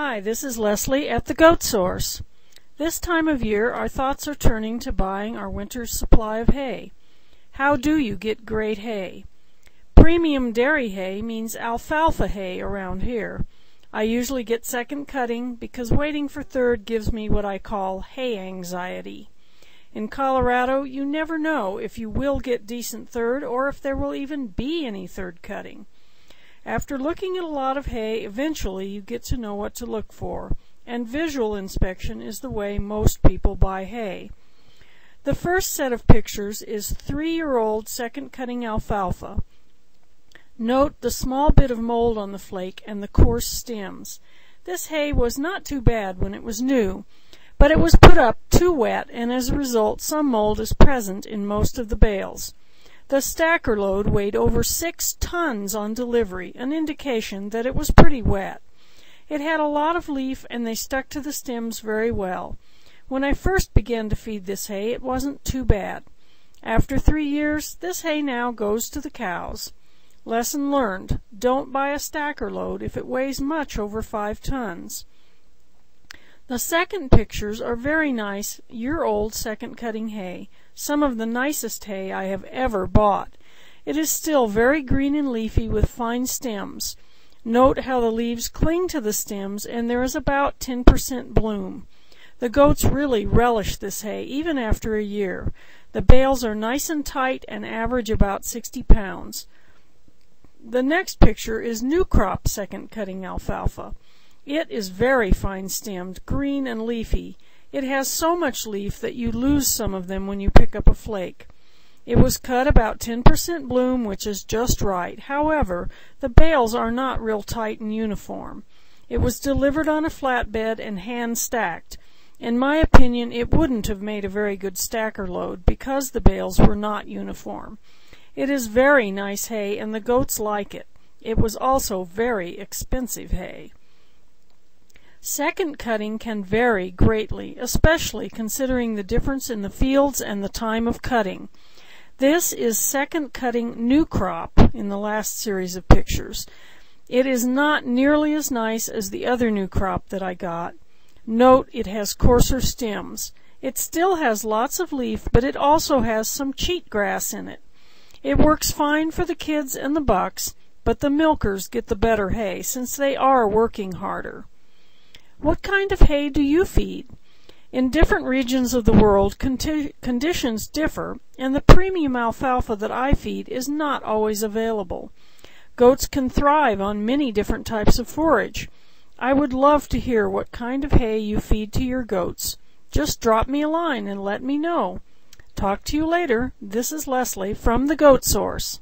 Hi, this is Leslie at the Goat Source. This time of year our thoughts are turning to buying our winter's supply of hay. How do you get great hay? Premium dairy hay means alfalfa hay around here. I usually get second cutting because waiting for third gives me what I call hay anxiety. In Colorado, you never know if you will get decent third or if there will even be any third cutting. After looking at a lot of hay, eventually you get to know what to look for, and visual inspection is the way most people buy hay. The first set of pictures is 3-year-old second cutting alfalfa. Note the small bit of mold on the flake and the coarse stems. This hay was not too bad when it was new, but it was put up too wet, and as a result some mold is present in most of the bales. The stacker load weighed over 6 tons on delivery, an indication that it was pretty wet. It had a lot of leaf and they stuck to the stems very well. When I first began to feed this hay, it wasn't too bad. After 3 years, this hay now goes to the cows. Lesson learned: don't buy a stacker load if it weighs much over 5 tons. The second pictures are very nice year-old second cutting hay, some of the nicest hay I have ever bought. It is still very green and leafy with fine stems. Note how the leaves cling to the stems and there is about 10% bloom. The goats really relish this hay even after a year. The bales are nice and tight and average about 60 pounds. The next picture is new crop second cutting alfalfa. It is very fine-stemmed, green and leafy. It has so much leaf that you lose some of them when you pick up a flake. It was cut about 10% bloom, which is just right. However, the bales are not real tight and uniform. It was delivered on a flatbed and hand-stacked. In my opinion, it wouldn't have made a very good stacker load because the bales were not uniform. It is very nice hay and the goats like it. It was also very expensive hay. Second cutting can vary greatly, especially considering the difference in the fields and the time of cutting. This is second cutting new crop in the last series of pictures. It is not nearly as nice as the other new crop that I got. Note it has coarser stems. It still has lots of leaf, but it also has some cheat grass in it. It works fine for the kids and the bucks, but the milkers get the better hay since they are working harder. What kind of hay do you feed? In different regions of the world, conditions differ, and the premium alfalfa that I feed is not always available. Goats can thrive on many different types of forage. I would love to hear what kind of hay you feed to your goats. Just drop me a line and let me know. Talk to you later. This is Leslie from the Goat Source.